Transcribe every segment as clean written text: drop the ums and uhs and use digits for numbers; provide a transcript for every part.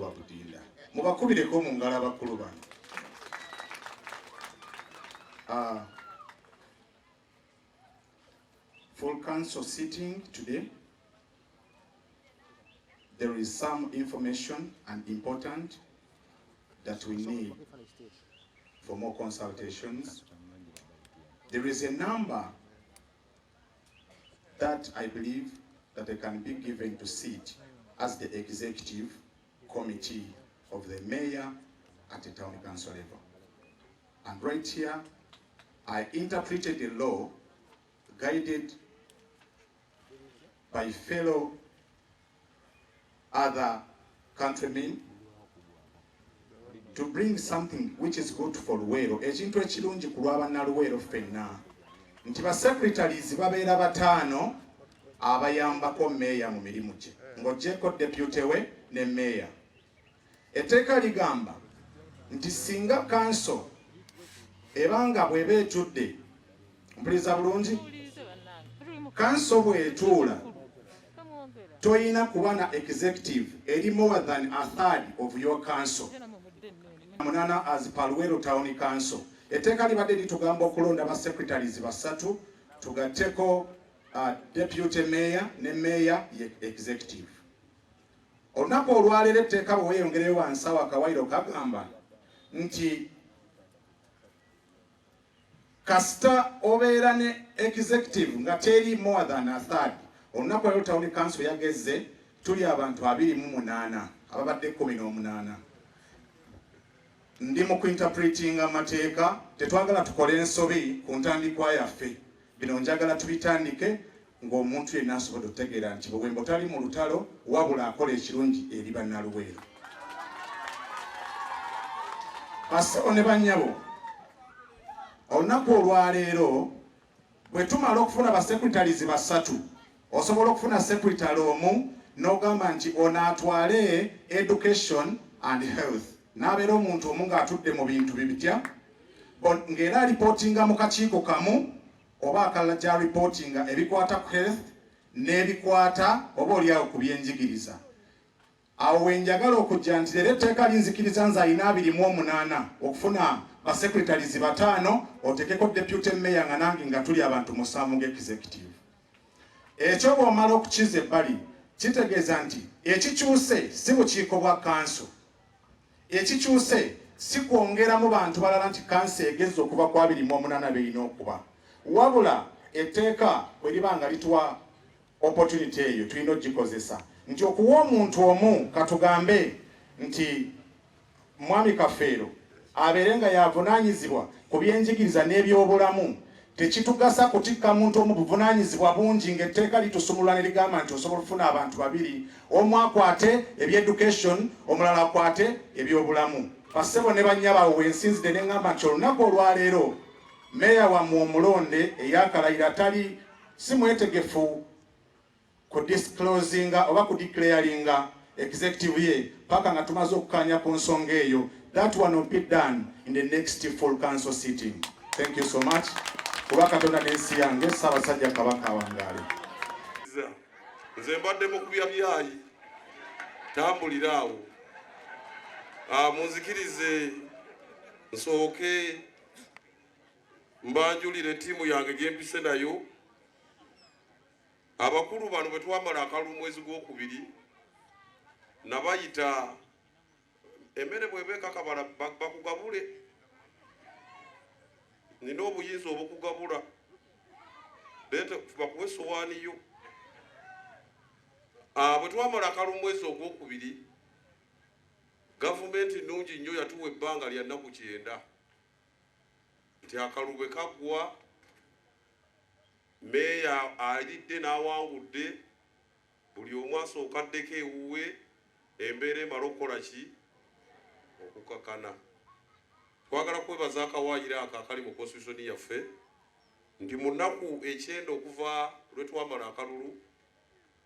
wa Budinda. Mubakubireko mu ngalo abakulu bano. Full council sitting today. There is some information and important that we need for more consultations. There is a number that I believe that they can be given to sit as the executive committee of the mayor at the town council level. And right here, I interpreted the law guided by fellow other countrymen to bring something which is good for Luweero. Ekintu ekirungi ku lw'abannaluweero ffenna nti ba secretaries babeera bataano abayambako meeya mu mirimu gye ng'oggyeko deputy we ne meeya. Etteeka ligamba nti singa kanso ebanga bw'eba etudde, mpuliriza bulungi, kanso bw'etuula toyina kuba na executive eri more than a third of your council. Munana as Luweero Town Council. Etteeka libadde litugamba okulonda ba secretaries basatu, tugatteko deputy mayor ne mayor executive. Olunaku olwaleero etteeka bwe weeyongereyo wansi awo akawairo kagamba nti kasita obeera ne executive nga teri more than a third. Olunaku olwaleero Town Council yagezze tuli abantu 28 ababadde 18. Ndi mu kuinterpreting amateeka, tetwagala tukole ensobi ku ntandikwa yaffe. Bino njagala tubitandike ng'omuntu yenna asobola okutegeera nti bwe mbotali mu lutalo wabula akola ekirungi eri bannaluweero. Basawo ne bannyabo, olunaku olwaleero bwe tumala okufuna ba secretaries basatu, osobola okufuna secretary omu n'ogamba nti ono atwale education and health. N'abeera omuntu omu ng'atudde mu bintu bibitya ng'era alipotinga mu kakiiko kamu oba akalala gya reportinga ebikwata ku health n'ebikwata oba oliawo ku byenjigiriza. Awo wenjagala okujja nti leero etteeka linzikiriza nze alina 28 okufuna ba secretaries bataano otekeko deputy mayor nga nange nga tuli abantu 7 ng'executive. Ekyo bw'omala okukiza ebbali kitegeeza nti ekikyuse si bukiiko bwa kanso. Ekikyuse si kwongeramu bantu balala nti kanso egezza okuba ku 28 berina okuba. Wabula etteeka bwe liba nga lituwa opportunity eyo tulina ogikozesa nti okuwa omuntu omu katugambe nti mwami Kafeero abeere nga yavunaanyizibwa ku byenjigiriza n'ebyobulamu, tekitugasa kutikka muntu omu buvunaanyizibwa bungi ng'etteeka litusumulula ne ligamba nti osobola okufuna abantu 2, omu akwate eby'education omulala akwate ebyobulamu. Bassebo ne bannyabo wensinzidde ne ngamba nti olunaku olwaleero meeya wammwe omulonde eyakalayira tali si mwetegefu ku disclosinga oba ku declaringa executive ye paka nga tumaze okukanya ku nsonga eyo. That one will be done in the next full council sitting. Thank you so much. Kuba Katonda n'ensi yange Ssaabasajja Kabaka awangaale. Nze mbadde mu kubya byayi tambuliraawo. Munzikirize nsooke mbanjulire ttiimu yange gyempise nayo. Abakulu bano bwe twamala akalulu mwezi gw'okubiri nabayita emmere bw'ebeeka kabala bakugabule. Nina obuyinza obukugabula leeta bakuwe essowaani yo. Bwe twamala akalulu mwezi ogwokubiri gavumenti nnungi nnyo yatuwa ebbanga lya nnaku 9 nti akalulu bwe kaggwa meeya alidde n'awangudde buli omu asooka addeko ewuwe embeera emala okukola ki okukakana. Twagala kwebaza akawaayiro ako akali mu constitution yaffe nti mu nnaku 9 okuva lwe twamala akalulu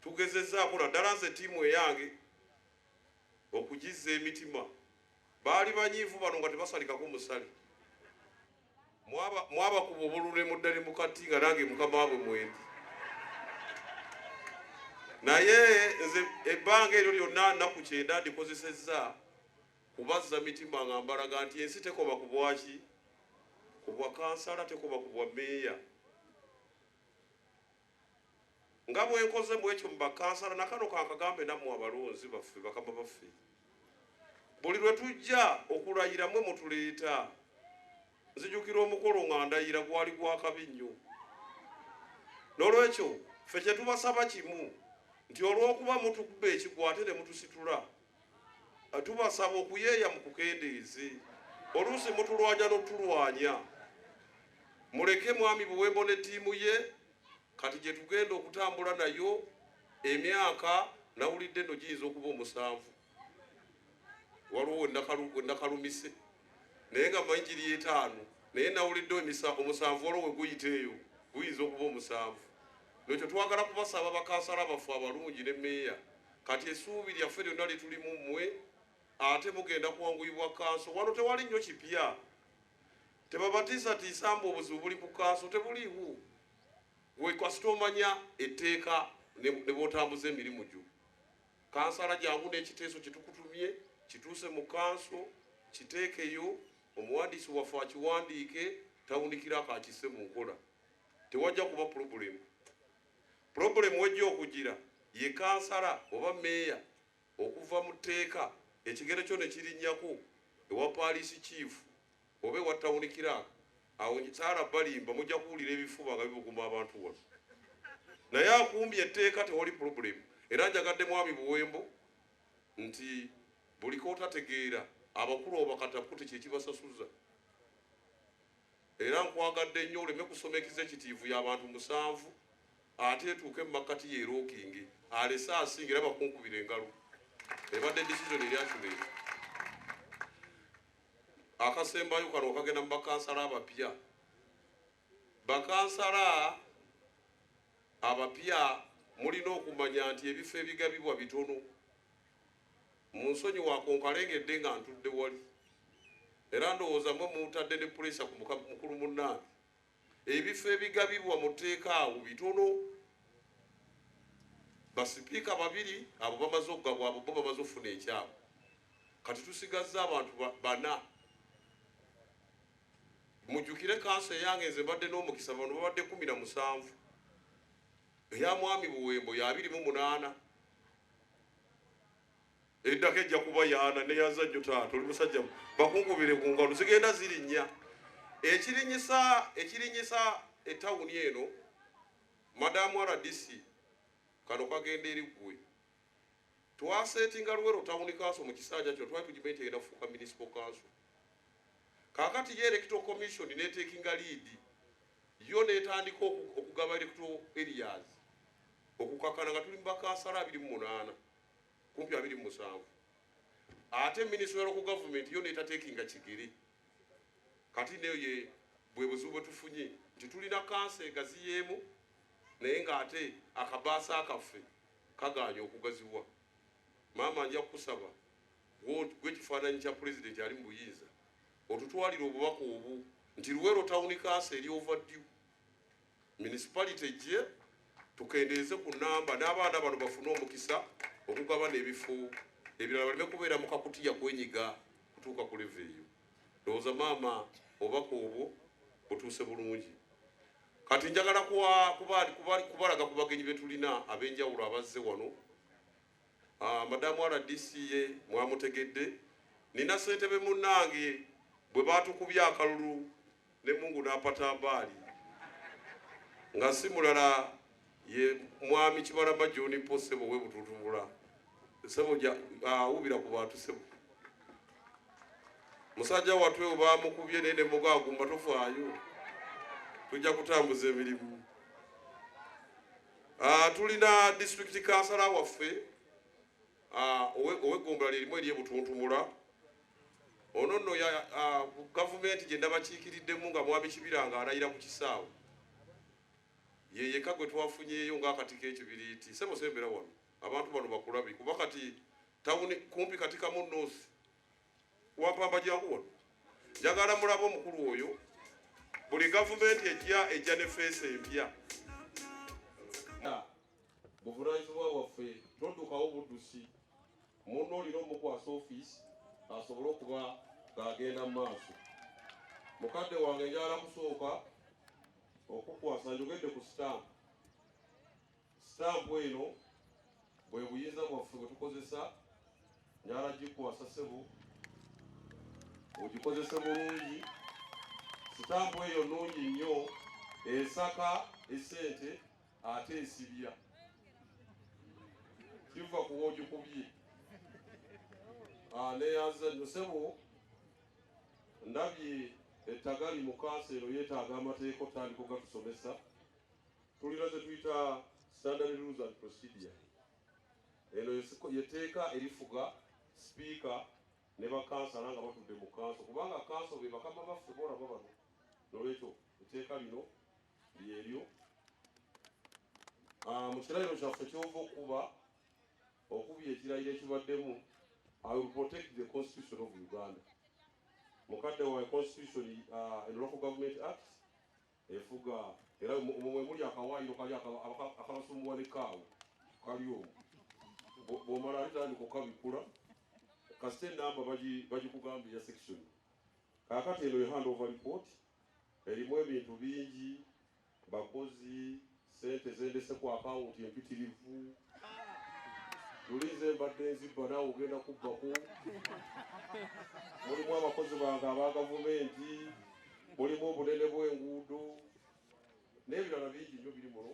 tugezezzaako naddala nze ttiimu eyange okugizza emitima. Baali banyiivu bano nga tebasalikako musale. Mwabakuba obulule muddali mukati nga nange mukama waabwe mwendi. naye nze ebbanga eryo lyonna nnaku 9 ndikozesezza kubazza mitima nga mbalaga nti ensi tekoba ku bwaki, ku bwa kansala, tekoba ku bwa meeya. Nga bwe nkoze bwekyo mu bakansala, nakano kankagambe nammwe abalonzi baffe, bakama baffe, buli lwe tujja okulayira mwe mutuleeta. Nzijukira omukolo nga ndayira gwali gwa kabi nnyo. N'olwekyo ffe kye tubasaba kimu nti olw'okuba mutukuba ekigwo ate ne mutusitula, tubasaba okuyeeya mu kukendeeze. Oluusi mutulwanya n'otulwanya. Muleke Mwami Buwembo ne ttiimu ye kati gye tugenda okutambula nayo emyaka nawulidde nno giyinza okuba 7. Waliwo wennakalumise naye nga mayinjiri 5, naye nawulidde omusanvu waliwo we guyita eyo guyinza okuba 7. Nekyo twagala kubasaba bakansala baffe abalungi ne meeya, kati essuubi lyaffe lyonna litulimu mmwe, ate mugenda kuwanguyibwa kanso. Wano tewali nnyo kipya, tebabatiisatiisa mbu obuzibu buli ku kanso, tebuliiwo. Gwe kasita omanya etteeka ne bw'otambuza emirimu gyo. Kansala jangu n'ekiteeso kye tukutumye kituuse mu kanso, kiteekeyo, omuwandiisi waffe akiwandiike, tawunikira akakisse mu nkola. Tewajja kuba pulobulemu. Pulobulemu wejja okugira ye kansala oba meeya okuva mu tteeka ekigere kyo ne kirinnyako ewa paalisi chief oba ewa tawunikira, awo Saara Balimba mujja kuwulira ebifuba nga bibuguma abantu wano. Naye akumbye etteeka tewali pulobulemu. Era njagadde Mwami Buwembo nti buli kootategeera abakulu obakataputi kyekibasasuza. Era nkwagadde nnyo oleme kusomekeza ekitiivu y'abantu 7 ate etuuke mu makkati yeerookinge alese asinga era bakunkubira engalo. Ebadde decision eryakireeta. Akasembayo kano kagenda mu bakansala abapya. Bakansala abapya mulina okumanya nti ebifo ebigabibwa bitono. Mu nsonyi wakonkalengedde nga ntudde wali. Era ndowooza mwe mutadde ne pulesa ku mukulu munnange. Ebifo ebigabibwa mu tteeka awo bitono. Basipiika 2 abo bamaze okugabwa, abo bo bamaze okufuna ekyabo. Kati tusigazza abantu 4. Mujjukire kanso eyange nze mbadde n'omukisa bano babadde 17. Eya Mwami Buwembo ya 28. Eddako ejja kuba yana ne yaza nnyo taata oli musajja bakunkubire ku ngalo zigenda zirinnya. Ekirinyisa ettawuni eno Madamu RDC kano kagenda eri ggwe. Twaseetinga Luwero Town Council mu kisanja kyo twali tugimenti egenda kufuuka municipal council. Kaakati ye electoral commission neteekinga lead yo netandika okugaba electoral areas okukakana nga tuli mu bakansala 28 kumpi 27. Ate ministry of government yo netateekinga kigere. Kati neyo ye bwe buzibu bwe tufunye nti tulina kansa egaziyeemu naye ng'ate akabaasa akaffe kaganya okugaziwa. Maama nja kukusaba gwe kifaananyi kya pulezidenti ali mu buyinza otutwalira obubaka obwo nti Luwero Town Council eri overdue. Municipality gye tukendeeze ku namba n'abaana bano bafune omukisa okugaba n'ebifo ebirala baleme kubeera mu kakutiya kwenyiga kutuuka ku leve eyo. Ndowooza maama obubaka obwo butuuse bulungi. Kati njagala kubalaga ku bagenyi be tulina ab'enjawulo abazze wano. Madamu RDC ye mwamutegedde. Nina ssentebe munnange bwe baatukubya akalulu ne Mungu n'apatabaali nga si mulala ye Mwami Kibalama John Posebo we bututubula. Sebo awubira ku bantu sebo. Musajja watwe baamukubye nene mugagumba tofaayo. Tujja kutambuza emirimu. Tulina district councilor waffe ow'Eggombolola lirimu eri ebutuntumula. Ono nno gavumenti gye ndabakiikiriddemu nga Mwami Kibiranga alayira ku kisaawe. Ye yekka gwe twafunyeeyo ng'akati k'ekibiriiti. Sebo sembera wano abantu bano bakulabi kuba kati tawuni kumpi katika mu North wampamba jangu wano. Njagala mulaba omukulu oyo buli gavumenti ejja ne feesi empya. buvunaanyizibwa bwaffe toddukawo buddusi munno olina omukwasa ofiisi asobole okuba ng'agenda mu maaso. Mukadde wange njala kusooka okukwasa njogedde ku sitampu. Sitampu eno bwe buyinza bwaffe bwe tukozesa njala gikwasa ssebo ogikozese bulungi. Sitampu eyo nnungi nnyo esaka essente ate esibya kiva kuwa ogikubye. Neyaza nno ssebo ndabye ettagali mu kansero yeetaaga amateeka otandika ogatusomesa. Tulina ze tuyita standard rules and procedure. Eno yeteeka erifuga sipiika ne bakansala nga batudde mu kanso kubanga kanso be bakama baffe boolaba bano. Nolwekyo etteeka lino lyeryo. Mu kirayiro kyaffe kyova okubya ekirayiro ekibaddemu, I will protect the Constitution of Uganda. Mukadde wa Constitution and Local Government Act efuga era mwe muli akawaayiro kali akabasumbuwa n'ekaawo kali omwo bw'omala alitandika okukabikula kasite enamba bagikugambye ya section. Kaakati eno ye handover report erimu ebintu bingi, bakozi, sente zendese ku akawunti empitirivu, tulize mbadde nzibba naawe ogenda kubbako, mulimu abakozi bange aba gavumenti, mulimu obunene bw'enguudo n'ebirala bingi nnyo biri muno.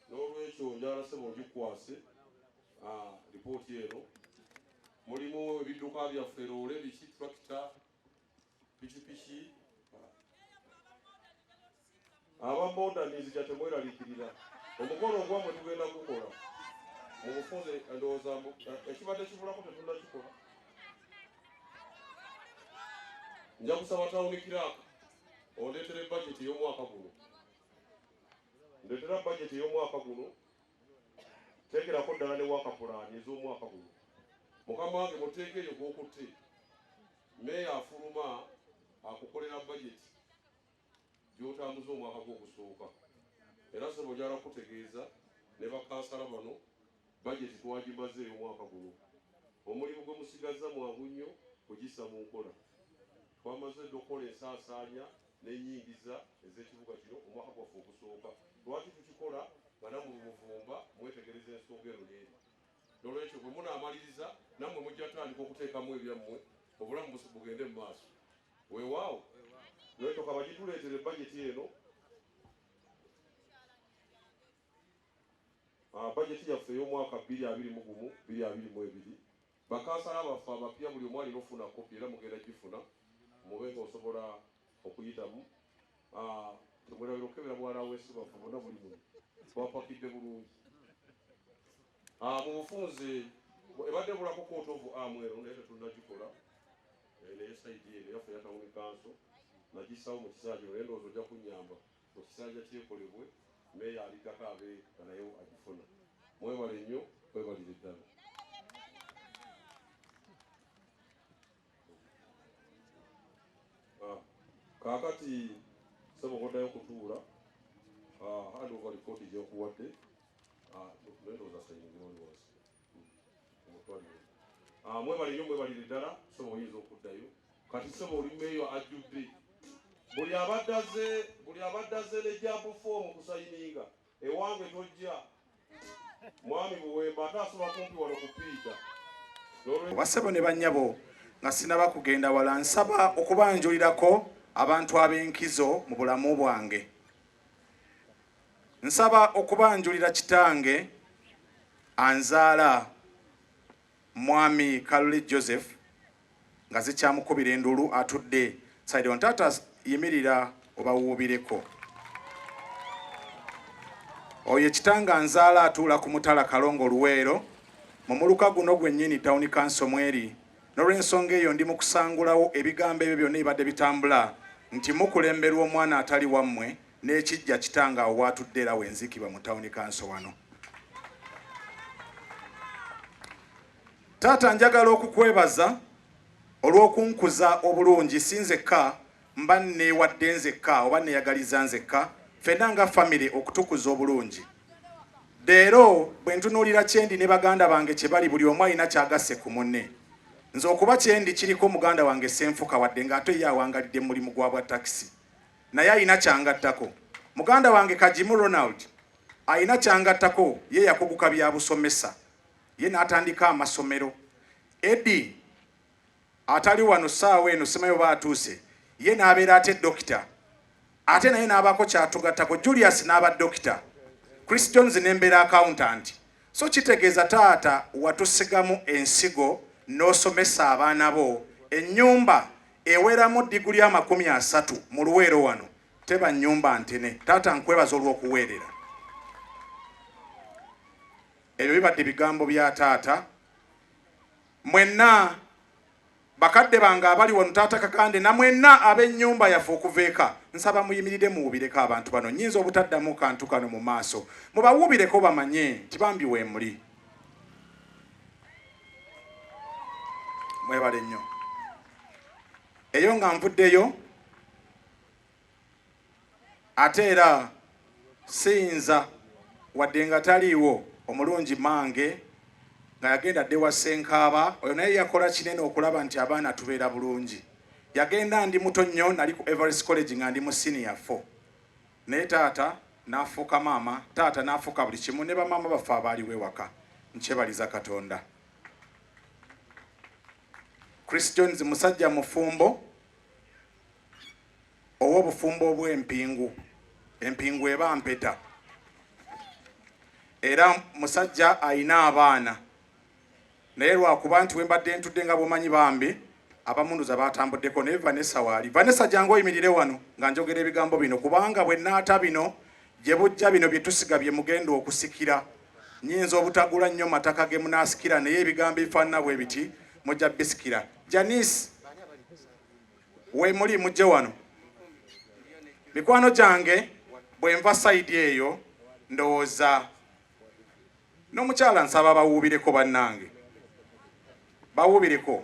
N'olwekyo njala ssebo ngikwase ripooti eno. Mulimu ebidduka byaffe loole biki, tractor, pikipiki. Abamodanizi temweraliikirira omukolo ogwammwe tugenda gukola mu bufunze ndowooza ekibadde kibulako tetunnakikola. Nja kusaba tawuni kiraaka ondeetera budget ey'omwaka guno. Ndeetera budget ey'omwaka guno, teekerako ddala ne waka pulaani ez'omwaka guno. Mukama wange muteeke eyo gw'okutte meeya afuluma akukolera budget gy'otambuza omwaka gw'ogusooka. Era ssebo njala kutegeeza ne bakansala bano budget twagimaze ey'omwaka guno. Omulimu gwe musigaza mwangu nnyo kugissa mu nkola. Twamaze okukola ensaasaanya n'ennyingiza ez'ekibuga kino omwaka gwaffe ogusooka. Lwaki tukikola nga nammwe muvumba mwetegereza ensonga eno n'eri. N'olwekyo bwe munaamaliriza nammwe mujja tandika okuteekamu ebyammwe obulamu bugende mu maaso. Weewaawo n'olwekyo kaba gituleetere budget eno. Budget yaffe ey'omwaka 2021-2022 bakansala baffe abapya buli omu alina ofuna kopi era mugenda gifuna mube ng'osobola okuyitamu. Temwerabira okukebera bwana weesi baffe bonna buli muno twapakidde bulungi. Mu bufunze ebadde bulako court of arm eno naye tetunnagikola naye saidi eno yaffe yatawuni kanso nagissawo mu kisaaja naye ndowooza ojja kunnyamba mu kisaaja kyekolebwe meeya aliddako abe nga naye agifuna. Mwebale nnyo, mwebalire ddala. Kaakati ssebo nkoddayo kutuula handover report gy'okuwadde ndowooza sayingira oli wansi omutwalire. Mwebale nnyo, mwebalire ddala. Ssebo oyinza okuddayo kati ssebo oli meeyo ajjudde buli abadde azze ne jampu foomu kusayininga ewange tojja mwami Buwemba ate asobola kumpi wano kupiita. Bassebo ne bannyabo nga sinaba kugenda wala, nsaba okubanjulirako abantu ab'enkizo mu bulamu bwange. Nsaba okubanjulira kitange anzaala mwami Kalule Joseph nga zikyamukubira endulu atudde saidi on tata yimirira obawuubireko. Oyo kitanga nzaala atuula ku Mutala Kalongo Luweero mu muluka guno gwennyini Town Council mweri. N'olw'ensonga eyo ndi mu kusangulawo ebigambo ebyo byonna ebibadde bitambula nti mukulemberwa omwana atali wammwe n'ekijja kitanga awo watudde era wenzikibwa mu Town Council wano. Taata, njagala okukwebaza olw'okunkuza obulungi. Sinzekka mba neewadde nzekka oba neeyagaliza nzekka, ffenna nga famire okutukuza obulungi. leero bwe ntunuulira kyendi ne baganda bange kye bali buli omu alina kyagasse ku munne nze okuba kyendi kiriko muganda wange Senfuka wadde ng'ate ye awangalidde mulimu gwa bwa takisi naye alina kyangattako muganda wange Kajimu Ronald alina kyangattako ye yakuguka bya busomesa ye n'atandika amasomero Eddie atali wano ssaawa eno simayo baatuuse ye n'abeera ate dokita ate naye n'abaako kyatugattako Julius n'aba dokita Chris Jones n'embeera accountant so kitegeeza taata watusigamu ensigo n'osomesa abaana bo ennyumba eweramu diguli 30 mu Luweero wano teba nnyumba ntene taata nkwebaza olw'okuweerera ebyo bibadde bigambo bya taata mwenna bakadde bange abali wano taata Kakande na mwenna ab'ennyumba yaffe okuveeka nsaba muyimirire muwubireko abantu bano nnyinza obutaddamu kantu kano mu maaso mubawubireko bamanye nti bambi weemuli mwebale nnyo eyo nga nvuddeyo ate era siyinza wadde nga taliiwo omulungi mange nga yagenda dde wa Ssenkaaba oyo naye yakola kinene okulaba nti abaana tubeera bulungi yagenda ndi muto nnyo nali ku Everest College nga ndi mu senior 4 naye taata n'afuuka maama taata n'afuuka buli kimu ne bamaama baffe abaaliwo ewaka nkyebaliza Katonda Chris Jones musajja mufumbo ow'obufumbo obw'empingu empingu eba mpeta era musajja ayina abaana naye lwakuba nti wembadde ntudde nga bwomanyi bambi abamunduza batambuddeko naye Vanessa waali Vanessa jangu oyimirire wano nga njogera ebigambo bino kubanga bwe naata bino gye bujja bino bye tusiga bye mugenda okusikira nnyinza obutagula nnyo mataka ge munaasikira naye ebigambo ebifaanana bwe biti mujja bisikira Janice we muli mujje wano mikwano gyange bwe nva sayidi eyo ndowooza n'omukyala nsaba bawuubireko bannange bawuubireko